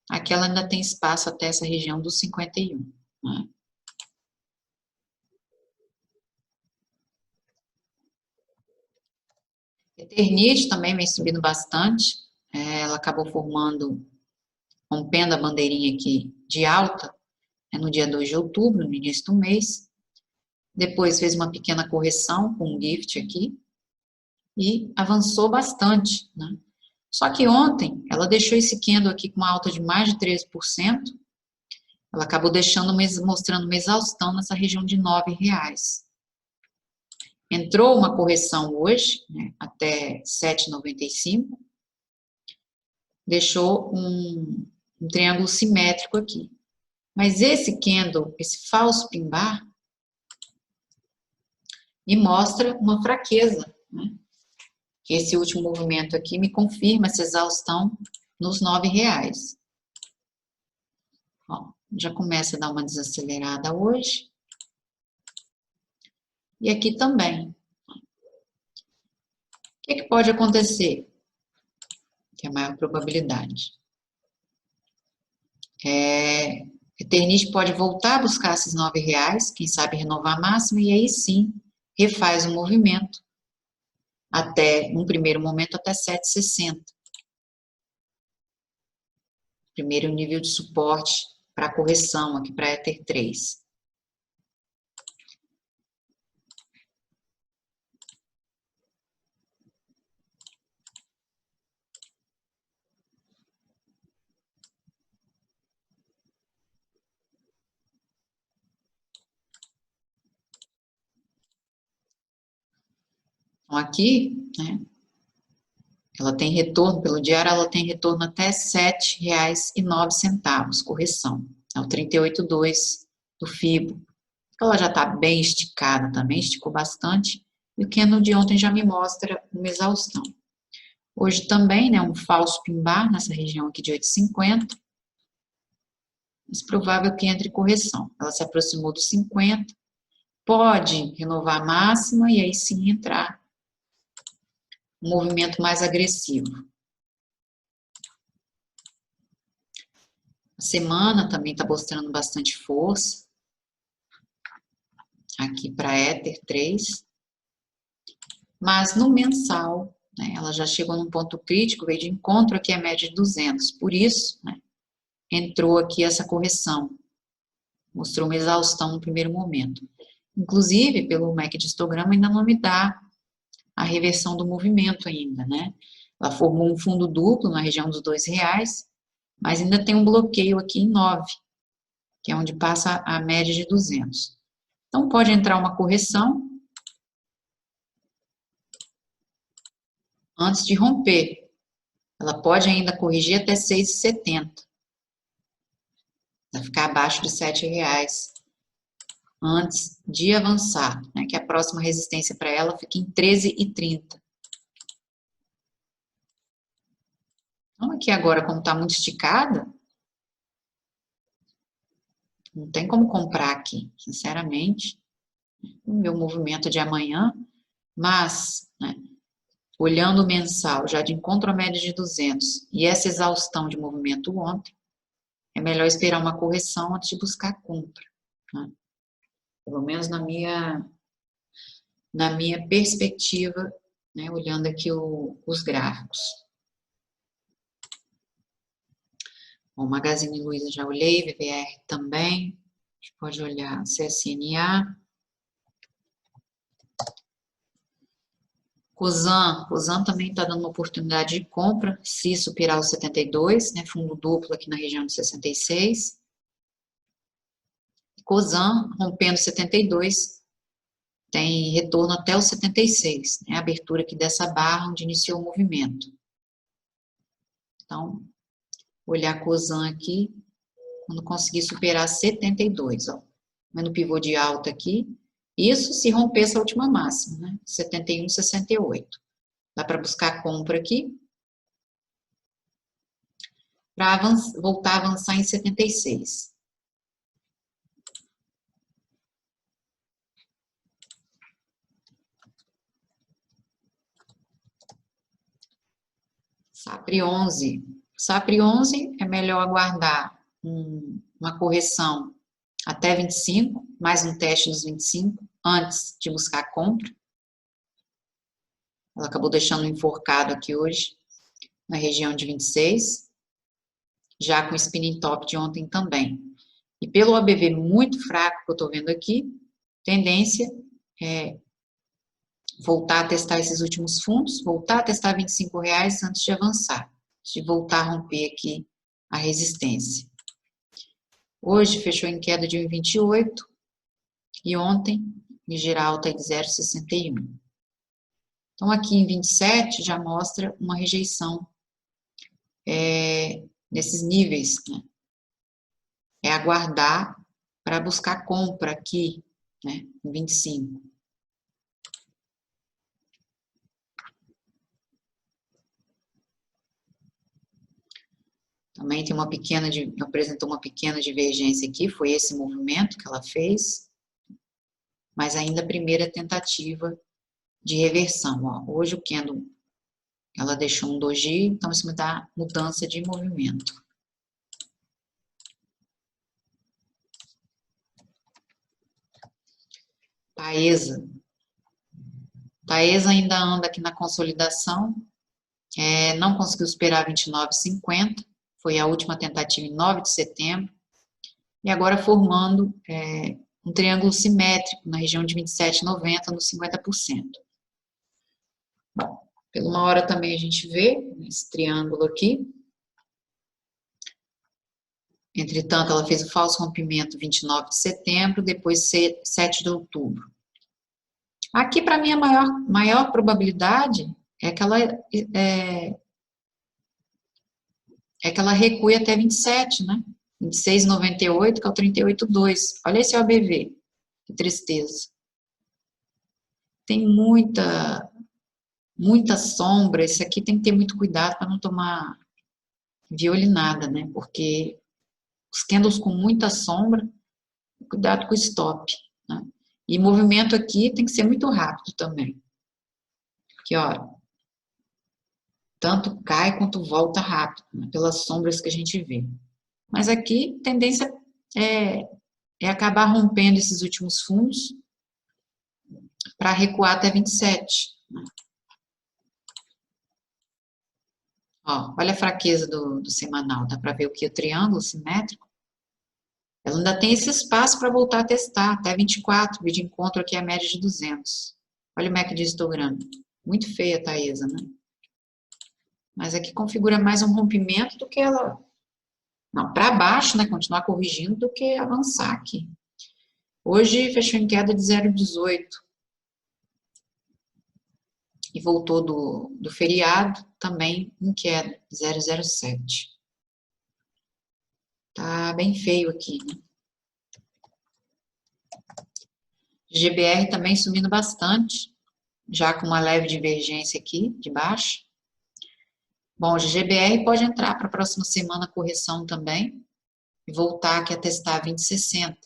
Aqui ela ainda tem espaço até essa região dos 51. Né? Eternite também vem subindo bastante. Ela acabou rompendo a bandeirinha aqui de alta, no dia 2 de outubro, no início do mês. Depois fez uma pequena correção com um gift aqui e avançou bastante, né? Só que ontem ela deixou esse candle aqui com uma alta de mais de 13%. Ela acabou mostrando uma exaustão nessa região de R$9. Entrou uma correção hoje, né, até 7,95. Deixou um triângulo simétrico aqui. Mas esse candle, esse falso pin bar, me mostra uma fraqueza, né? Esse último movimento aqui me confirma essa exaustão nos R$9. Ó, já começa a dar uma desacelerada hoje. E aqui também. O que pode acontecer? Que é a maior probabilidade. Eternite pode voltar a buscar esses R$9, quem sabe renovar a máxima, e aí sim, refaz o movimento até, num primeiro momento, até 7,60. Primeiro nível de suporte para a correção aqui para Ether 3. Então, aqui, né, ela tem retorno, pelo diário, ela tem retorno até R$7,09, correção. É o 38,2 do FIBO. Ela já está bem esticada também, esticou bastante. E o candle de ontem já me mostra uma exaustão. Hoje também, né, um falso pin bar nessa região aqui de 8,50. Mas provável que entre correção. Ela se aproximou dos 50. Pode renovar a máxima e aí sim entrar um movimento mais agressivo. A semana também está mostrando bastante força. aqui para Ether 3, mas no mensal, né, ela já chegou num ponto crítico, veio de encontro aqui a média de 200, por isso, né, entrou aqui essa correção, mostrou uma exaustão no primeiro momento. Inclusive, pelo MACD histograma ainda não me dá a reversão do movimento ainda, né? Ela formou um fundo duplo na região dos R$2, mas ainda tem um bloqueio aqui em 9, que é onde passa a média de 200. Então, pode entrar uma correção antes de romper. Ela pode ainda corrigir até 6,70. Vai ficar abaixo de R$7 antes de avançar, né? Que a próxima resistência para ela fica em 13,30. Então, aqui agora, como está muito esticada, não tem como comprar aqui, sinceramente. Vamos ver o movimento de amanhã, mas, né, olhando o mensal, já de encontro à média de 200 e essa exaustão de movimento ontem, é melhor esperar uma correção antes de buscar compra, né? Pelo menos na minha perspectiva, né, olhando aqui os gráficos. O Magazine Luiza já olhei, VVR também, a gente pode olhar CSNA. Cosan também está dando uma oportunidade de compra, se superar os 72, né, fundo duplo aqui na região de 66. Cosan, rompendo 72, tem retorno até os 76, né, a abertura aqui dessa barra onde iniciou o movimento. Então, olhar Cosan aqui, quando conseguir superar 72, ó, no pivô de alta aqui, isso se romper essa última máxima, né, 71, 68. Dá para buscar compra aqui, para voltar a avançar em 76. SAPRE 11. SAPRE 11 é melhor aguardar uma correção até 25, mais um teste dos 25, antes de buscar compra. Ela acabou deixando um enforcado aqui hoje, na região de 26, já com o spinning top de ontem também. E pelo ABV muito fraco que eu estou vendo aqui, tendência é voltar a testar esses últimos fundos, voltar a testar R$25 antes de avançar, de voltar a romper aqui a resistência. Hoje fechou em queda de 1,28 e ontem ligeira alta de 0,61. Então aqui em 27 já mostra uma rejeição nesses níveis, né? É aguardar para buscar compra aqui, né, em 25. Também tem apresentou uma pequena divergência aqui, foi esse movimento que ela fez, mas ainda a primeira tentativa de reversão. Ó. Hoje o candle, ela deixou um doji, então isso me dá mudança de movimento. Taesa. Taesa ainda anda aqui na consolidação, não conseguiu superar 29,50, foi a última tentativa em 9 de setembro, e agora formando um triângulo simétrico na região de 27,90 nos 50%. Bom, pela uma hora também a gente vê esse triângulo aqui. Entretanto, ela fez o falso rompimento 29 de setembro, depois 7 de outubro. Aqui, para mim, a maior probabilidade é que ela recue até 27, né? 26,98, que é o 38,2. Olha esse OBV, que tristeza. Tem muita sombra, esse aqui tem que ter muito cuidado para não tomar violinada, né? Porque os candles com muita sombra, cuidado com o stop, né? E movimento aqui tem que ser muito rápido também. Aqui, ó, tanto cai quanto volta rápido, né? Pelas sombras que a gente vê. Mas aqui, a tendência é acabar rompendo esses últimos fundos para recuar até 27. Ó, olha a fraqueza do semanal, dá para ver o que? O triângulo simétrico. Ela ainda tem esse espaço para voltar a testar, até 24, vídeo encontro aqui é a média de 200. Olha o MACD de histograma. Muito feia a Taesa, né? Mas aqui configura mais um rompimento do que ela... Não, para baixo, né? Continuar corrigindo do que avançar aqui. Hoje fechou em queda de 0,18. E voltou do feriado também em queda, 0,07. Tá bem feio aqui, né? GBR também subindo bastante, já com uma leve divergência aqui de baixo. Bom, o GBR pode entrar para a próxima semana correção também e voltar aqui a testar 20,60.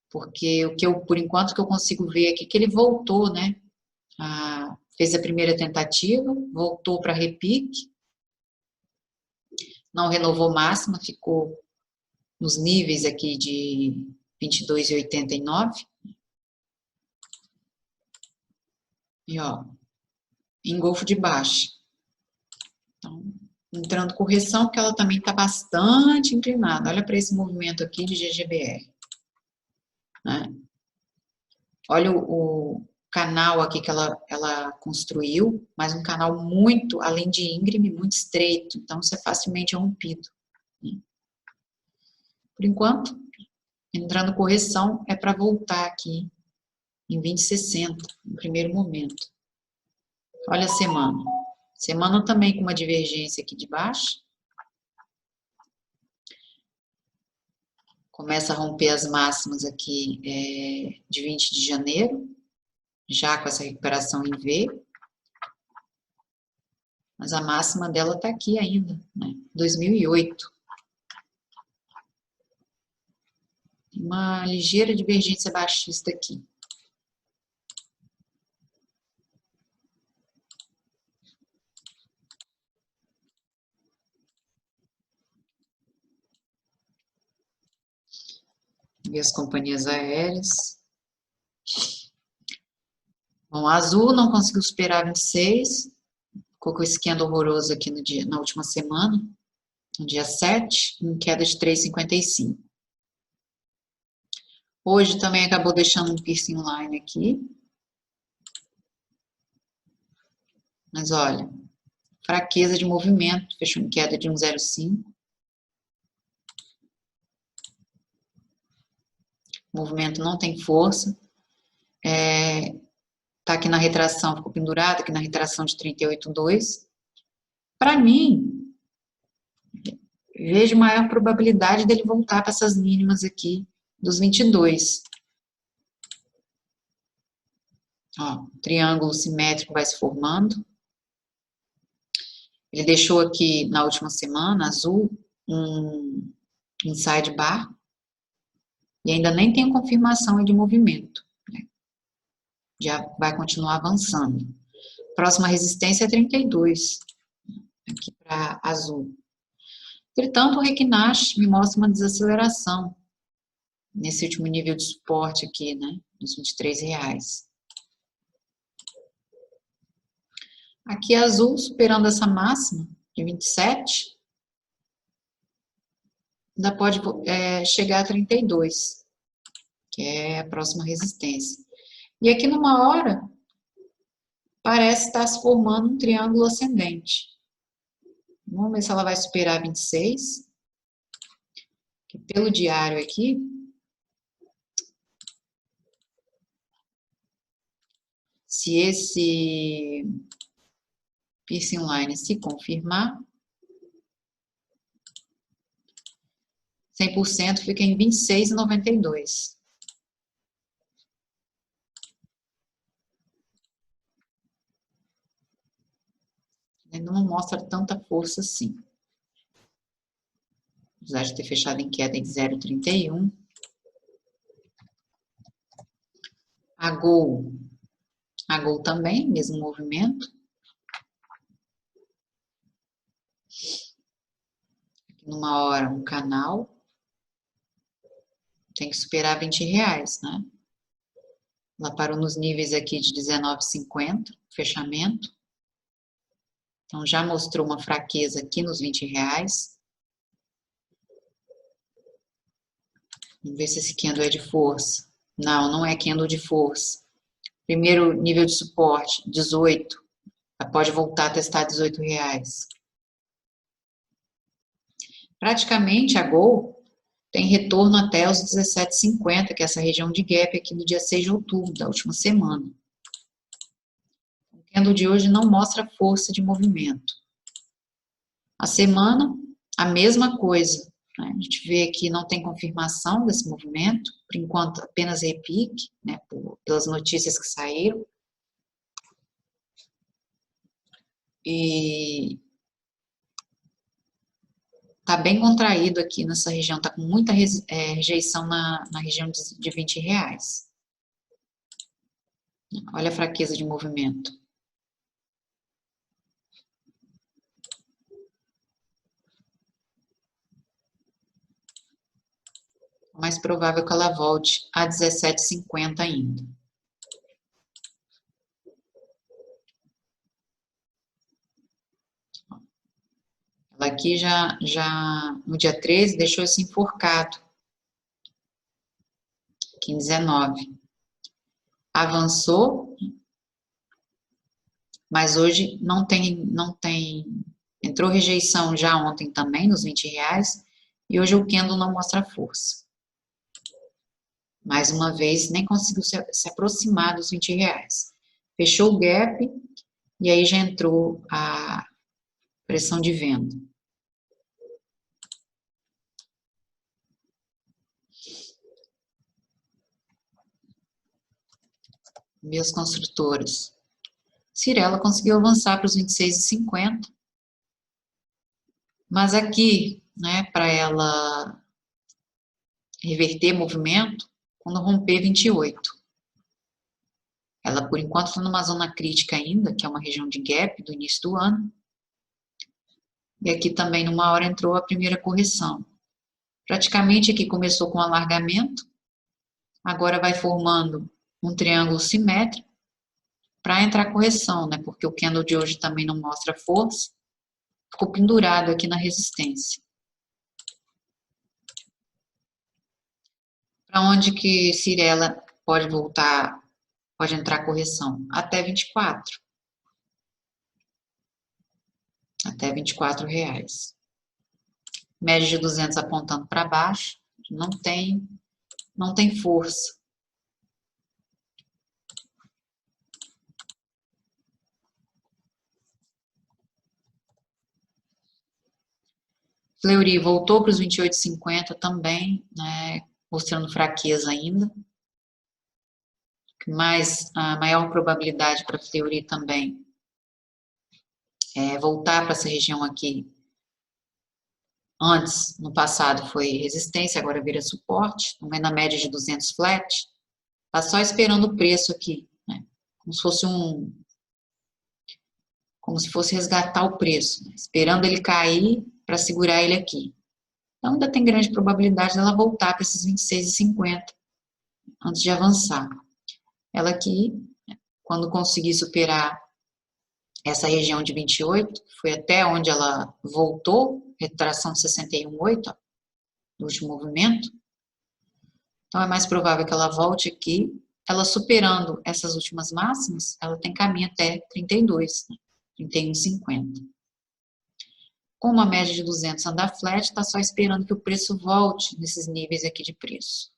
Porque o que eu, por enquanto, que eu consigo ver aqui que ele voltou, né? Fez a primeira tentativa, voltou para repique, não renovou máxima, ficou nos níveis aqui de 22,89. E ó, engolfo de baixa. Então, entrando correção, porque ela também está bastante inclinada. Olha para esse movimento aqui de GGBR. Né? Olha o canal aqui que ela construiu, mas um canal muito, além de íngreme, muito estreito. Então, isso é facilmente rompido. Né? Por enquanto, entrando correção, é para voltar aqui em 20,60, no primeiro momento. Olha a semana. Semana também com uma divergência aqui de baixo. Começa a romper as máximas aqui de 20 de janeiro, já com essa recuperação em V. Mas a máxima dela está aqui ainda, né? 2008. Uma ligeira divergência baixista aqui. Ver as companhias aéreas. Bom, a Azul não conseguiu superar 26. Ficou com esse candle horroroso aqui na última semana. No dia 7, em queda de 3,55. Hoje também acabou deixando um piercing line aqui. Mas olha, fraqueza de movimento, fechou em queda de 1,05. O movimento não tem força. Tá aqui na retração, ficou pendurado aqui na retração de 38,2. Para mim, vejo maior probabilidade dele voltar para essas mínimas aqui dos 22. Ó, triângulo simétrico vai se formando. Ele deixou aqui na última semana, azul, um inside bar. E ainda nem tem confirmação de movimento. Né? Já vai continuar avançando. Próxima resistência é 32. Aqui para azul. Entretanto, o Reiknash me mostra uma desaceleração nesse último nível de suporte aqui, né? Nos R$23. Aqui azul superando essa máxima de 27, ainda pode chegar a 32, que é a próxima resistência. E aqui numa hora, parece estar se formando um triângulo ascendente. Vamos ver se ela vai superar 26. Que pelo diário aqui, se esse piercing line se confirmar, 100% fica em 26,92. Ainda não mostra tanta força assim. Apesar de ter fechado em queda em 0,31. A Gol também, mesmo movimento. Aqui numa hora, um canal. Tem que superar R$20, né? Ela parou nos níveis aqui de 19,50, fechamento. Então, já mostrou uma fraqueza aqui nos R$20. Vamos ver se esse candle é de força. Não, não é candle de força. Primeiro nível de suporte, 18. Ela pode voltar a testar R$18. Praticamente, a Gol tem retorno até os 17,50, que é essa região de gap aqui no dia 6 de outubro, da última semana. O candle de hoje não mostra força de movimento. A semana, a mesma coisa. Né? A gente vê aqui, não tem confirmação desse movimento, por enquanto apenas repique, né, pelas notícias que saíram. E está bem contraído aqui nessa região, está com muita rejeição na região de R$20. Olha a fraqueza de movimento. É mais provável que ela volte a 17,50 ainda. Ela aqui já no dia 13 deixou esse enforcado. Aqui em 19. Avançou, mas hoje não tem, entrou rejeição já ontem também, nos R$20, e hoje o candle não mostra força. Mais uma vez, nem conseguiu se aproximar dos R$20. Fechou o gap, e aí já entrou a pressão de venda. Meus construtores. Cyrela conseguiu avançar para os 26,50. Mas aqui, né, para ela reverter movimento, quando romper 28. Ela, por enquanto, está numa zona crítica ainda, que é uma região de gap do início do ano. E aqui também, numa hora, entrou a primeira correção. Praticamente aqui começou com alargamento, agora vai formando um triângulo simétrico para entrar correção, né? Porque o candle de hoje também não mostra força, ficou pendurado aqui na resistência. Para onde que Cyrela pode voltar, pode entrar correção? Até 24. Até R$24. Média de 200 apontando para baixo, não tem força. Fleury voltou para os 28,50 também, né, mostrando fraqueza ainda. Mas a maior probabilidade para Fleury também é voltar para essa região aqui. Antes, no passado, foi resistência, agora vira suporte. Também na média de 200 flat. Está só esperando o preço aqui, né? Como se fosse resgatar o preço, né? Esperando ele cair para segurar ele aqui. Então, ainda tem grande probabilidade dela voltar para esses 26,50 antes de avançar. Ela aqui, quando conseguir superar essa região de 28, foi até onde ela voltou, retração de 61,8, no último movimento. Então, é mais provável que ela volte aqui. Ela superando essas últimas máximas, ela tem caminho até 32, né? 31,50. Com uma média de 200 andar flat, está só esperando que o preço volte nesses níveis aqui de preço.